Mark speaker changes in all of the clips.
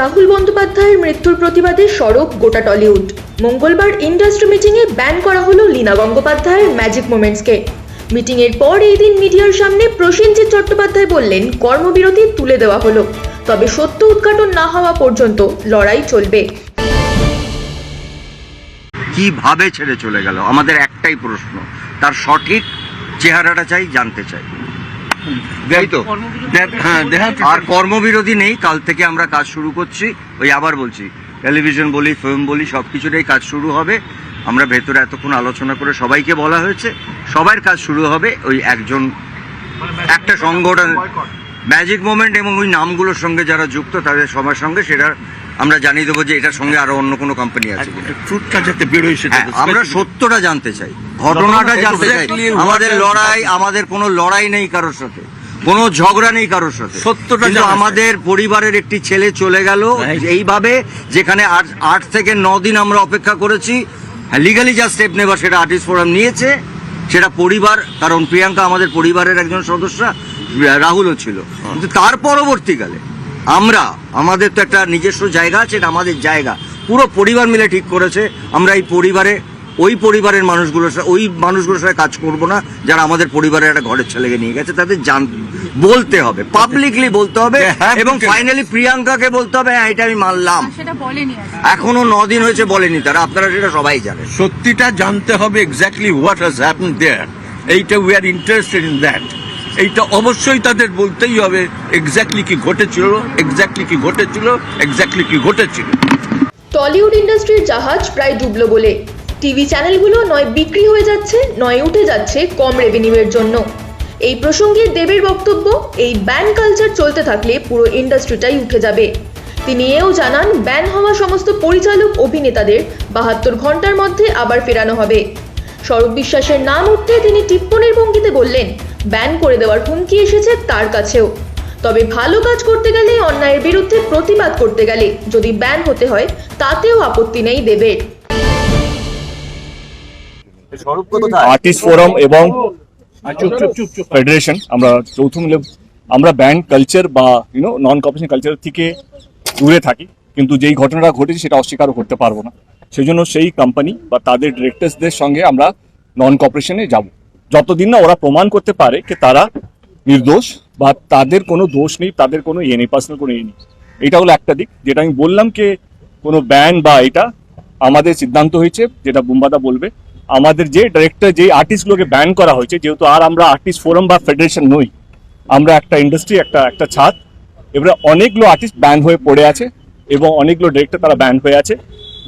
Speaker 1: রাহুল বন্দ্যোপাধ্যায়ের মৃত্যুর প্রতিবাদে সরব গোটা টলিউড। মঙ্গলবার ইন্ডাস্ট্রি মিটিংয়ে ব্যান করা হলো লীনা গঙ্গোপাধ্যায়ের ম্যাজিক মোমেন্টসকে। মিটিংয়ের পর এই দিন মিডিয়ার সামনে প্রসেনজিৎ চট্টোপাধ্যায় বললেন, কর্মবিরতি তুলে দেওয়া হলো, তবে সত্য উদ্ঘাটন না হওয়া পর্যন্ত লড়াই চলবে।
Speaker 2: কিভাবে ছেড়ে চলে গেল আমাদের একটাই প্রশ্ন, তার সঠিক চেহারাটা চাই, জানতে চাই। আর কর্মবিরতি নেই, কাল থেকে আমরা কাজ শুরু করছি। ওই আবার বলছি, টেলিভিশন বলি, ফিল্ম বলি, সব কিছুটাই কাজ শুরু হবে। আমরা ভেতরে এতক্ষণ আলোচনা করে সবাইকে বলা হয়েছে, সবার কাজ শুরু হবে। ওই একটা সংগঠন ম্যাজিক মোমেন্ট এবং ওই নামগুলোর সঙ্গে যারা যুক্ত তাদের সবার সঙ্গে সেটা আমরা জানিয়ে দেবো যে এটার সঙ্গে আরো অন্য কোনো কোম্পানি আছে। আমরা সত্যটা জানতে চাই, ঘটনাটা জানতে চাই। আমাদের কোনো লড়াই নেই কারোর সাথে, কোনো ঝগড়া নেই কারোর সাথে। সত্যটা আমাদের পরিবারের একটি ছেলে চলে গেল এইভাবে, যেখানে 8 থেকে 9 দিন আমরা অপেক্ষা করেছি। লিগালি যা স্টেপ নেবার সেটা আর্টিস্ট ফোরাম নিয়েছে, সেটা পরিবার, কারণ প্রিয়াঙ্কা আমাদের পরিবারের একজন সদস্য, রাহুলও ছিল। কিন্তু তার পরবর্তীকালে আমাদের তো একটা নিজস্ব জায়গা আছে, এটা আমাদের জায়গা, পুরো পরিবার মিলে ঠিক করেছে আমরা ওই পরিবারের মানুষগুলোর সাথে কাজ করব না যারা আমাদের পরিবারের একটা ঘরের ছেলেকে নিয়ে গেছে। তাদের বলতে হবে, পাবলিকলি বলতে হবে, এবং ফাইনালি প্রিয়াঙ্কাকে বলতে হবে, হ্যাঁ এটা আমি মানলাম। এখনো 9 দিন হয়েছে বলেনি তারা, আপনারা সেটা সবাই জানেন।
Speaker 3: সত্যিটা জানতে হবে, এক্স্যাক্টলি হোয়াট হ্যাজ হ্যাপেন্ড দেয়ার। এইটা we are interested in that. এইটা অবশ্যই তাদের বলতেই হবে, এক্স্যাক্টলি কি ঘটেছিল, এক্স্যাক্টলি কি ঘটেছিল।
Speaker 1: টলিউড ইন্ডাস্ট্রির জাহাজ প্রায় ডুবলো বলে টিভি চ্যানেলগুলো নয় বিক্রি হয়ে যাচ্ছে, নয় উঠে যাচ্ছে কম রেভিনিউয়ের জন্য। এই প্রসঙ্গে দেবের বক্তব্য, এই ব্যান কালচার চলতে থাকলে পুরো ইন্ডাস্ট্রিটাই উঠে যাবে। তিনি এও জানান, ব্যান হওয়া সমস্ত পরিচালক অভিনেতাদের 72 ঘন্টার মধ্যে আবার ফেরানো হবে। স্বরূপ বিশ্বাসের নাম উঠতে তিনি টিপ্পণীর ভঙ্গিতে বললেন, ব্যান করে দেওয়ার হুমকি এসেছে তার কাছেও, তবে ভালো কাজ করতে গেলে, অন্যায়ের বিরুদ্ধে প্রতিবাদ করতে গেলে যদি ব্যান হতে হয় তাতেও আপত্তি নেই দেবের।
Speaker 4: আর্টিস্ট ফোরাম এবং ফেডারেশন আমরা যৌথ মিলে আমরা ব্যান্ড কালচার বা নন কর্পোরেশন কালচার থেকে দূরে থাকি, কিন্তু যেই ঘটনাটা ঘটেছে সেটা অস্বীকারও করতে পারবো না। সেই জন্য সেই কোম্পানি বা তাদের ডিরেক্টরসদের সঙ্গে আমরা নন কর্পোরেশনে যাব, যতদিন না ওরা প্রমাণ করতে পারে যে তারা নির্দোষ বা তাদের কোনো দোষ নেই, তাদের কোনো নেই, পার্সোনাল কোনো নেই। এটা হলো একটা দিক, যেটা আমি বললাম যে কোনো ব্যান বা এটা আমাদের সিদ্ধান্ত হয়েছে, যেটা বুম্বাদা বলবে। আমাদের যে ডিরেক্টর, যে আর্টিস্টগুলোকে ব্যান করা হয়েছে, যেহেতু আর আমরা আর্টিস্ট ফোরাম বা ফেডারেশন নই, আমরা একটা ইন্ডাস্ট্রি, একটা ছাদ। এবারে অনেকগুলো আর্টিস্ট ব্যান হয়ে পড়ে আছে এবং অনেকগুলো ডিরেক্টর তারা ব্যান হয়ে আছে।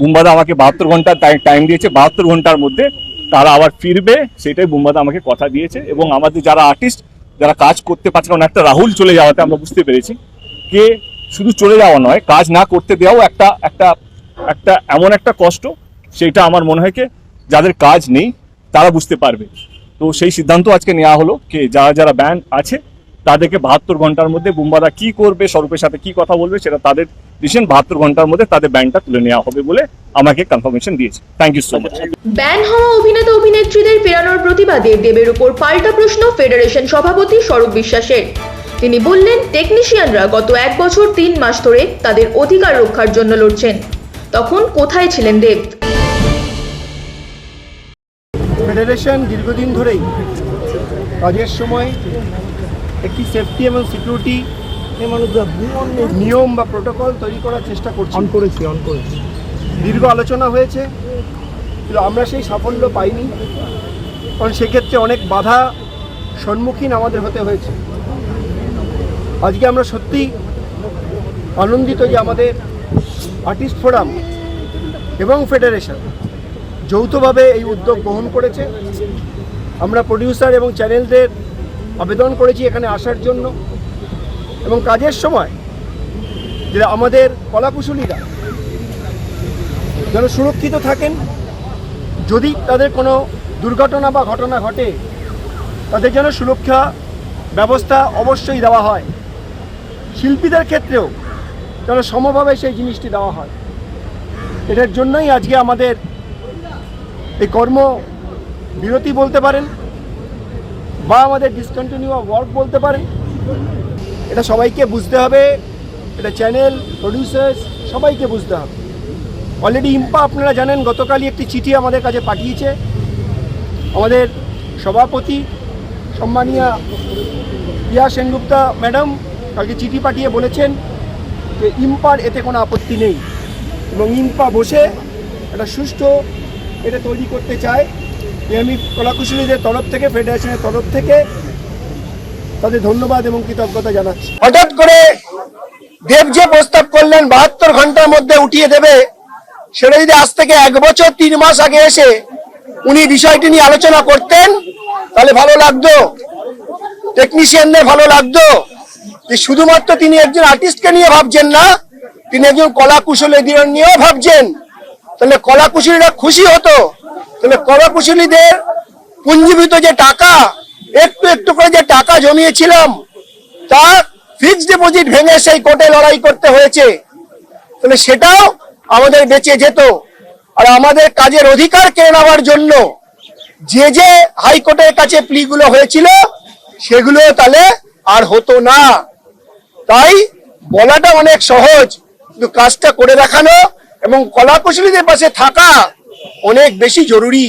Speaker 4: বুম্বাদা আমাকে 72 ঘন্টা টাইম দিয়েছে, 72 ঘন্টার মধ্যে তারা আবার ফিরবে, সেটাই বুম্বাদা আমাকে কথা দিয়েছে। এবং আমাদের যারা আর্টিস্ট যারা কাজ করতে পারছে, কারণ একটা রাহুল চলে যাওয়াতে আমরা বুঝতে পেরেছি যে শুধু চলে যাওয়া নয়, কাজ না করতে দেওয়াও একটা এমন একটা কষ্ট, সেটা আমার মনে হয় যাদের কাজ নেই তারা বুঝতে পারবে। তো সেই সিদ্ধান্ত আজকে নেওয়া হলো যে যারা ব্যান আছে তাদেরকে 72 ঘন্টার মধ্যে বুম্বাদা কি করবে, স্বরূপের সাথে কি কথা বলবে, সেটা তাদের ডিসিশন। 72 ঘন্টার মধ্যে তাদের ব্যানটা তুলে নেওয়া হবে বলে আমাকে কনফার্মেশন দিয়েছে। Thank you so much.
Speaker 1: Ban হওয়া অভিনেতা অভিনেত্রীদের ফেরানোর প্রতিবাদে দেবের উপর পাল্টা প্রশ্ন ফেডারেশন সভাপতি স্বরূপ বিশ্বাসের। তিনি বললেন, টেকনিশিয়ানরা গত 1 বছর 3 মাস ধরে তাদের অধিকার রক্ষার জন্য লড়ছেন, তখন কোথায় ছিলেন দেব?
Speaker 5: ফেডারেশন দীর্ঘদিন ধরেই কাজের সময় একটি সেফটি এবং সিকিউরিটি নিয়ম বা প্রোটোকল তৈরি করার চেষ্টা করছি। দীর্ঘ আলোচনা হয়েছে, কিন্তু আমরা সেই সাফল্য পাইনি, কারণ সেক্ষেত্রে অনেক বাধা সম্মুখীন আমাদের হতে হয়েছে। আজকে আমরা সত্যি আনন্দিত যে আমাদের আর্টিস্ট ফোরাম এবং ফেডারেশন যৌথভাবে এই উদ্যোগ গ্রহণ করেছে। আমরা প্রডিউসার এবং চ্যানেলদের আবেদন করেছি এখানে আসার জন্য, এবং কাজের সময় যে আমাদের কলাকুশলীরা যেন সুরক্ষিত থাকেন। যদি তাদের কোনো দুর্ঘটনা বা ঘটনা ঘটে, তাদের যেন সুরক্ষা ব্যবস্থা অবশ্যই দেওয়া হয়। শিল্পীদের ক্ষেত্রেও যেন সমভাবে সেই জিনিসটি দেওয়া হয়। এটার জন্যই আজকে আমাদের এই কর্মবিরতি বলতে পারেন বা আমাদের ডিসকন্টিনিউ ওয়ার্ক বলতে পারেন। এটা সবাইকে বুঝতে হবে এটা চ্যানেল, প্রডিউসার্স সবাইকে বুঝতে হবে। অলরেডি ইম্পা আপনারা জানেন গতকালই একটি চিঠি আমাদের কাছে পাঠিয়েছে। আমাদের সভাপতি সম্মানীয় প্রিয়া সেনগুপ্তা ম্যাডাম কালকে চিঠি পাঠিয়ে বলেছেন যে ইম্পার এতে কোনো আপত্তি নেই এবং ইম্পা বসে একটা সুষ্ঠু এটা তৈরি করতে চায়। আমি কলাকুশলীদের তরফ থেকে, ফেডারেশনের তরফ থেকে তাদের ধন্যবাদ এবং কৃতজ্ঞতা জানাচ্ছি। হঠাৎ করে দেব যে প্রস্তাব করলেন 72 ঘন্টার মধ্যে উঠিয়ে দেবে, সেটা যদি আজ থেকে 1 বছর 3 মাস আগে এসে উনি বিষয়টি নিয়ে আলোচনা করতেন তাহলে ভালো লাগতো, টেকনিশিয়ানদের ভালো লাগতো যে শুধুমাত্র তিনি একজন আর্টিস্টকে নিয়ে ভাবছেন না, তিনি একজন কলা কুশলীদের নিয়েও ভাবছেন। তাহলে কলা কুশলীরা খুশি হতো। তাহলে কলা কুশলীদের পুঞ্জীভূত যে টাকা, একটু একটু করে যে টাকা জমিয়েছিলাম, তা ফিক্সড ডিপোজিট ভেঙে সেই কোর্টে লড়াই করতে হয়েছে, তাহলে সেটাও আমাদের বেঁচে যেত। আর আমাদের কাজের অধিকার কেড়ে নেওয়ার জন্য যে হাইকোর্টের কাছে প্লিগুলো হয়েছিল সেগুলো তাহলে আর হতো না। তাই বলাটা অনেক সহজ, কিন্তু কাজটা করে দেখানো এবং কলা কুশলীদের পাশে থাকা অনেক বেশি জরুরি।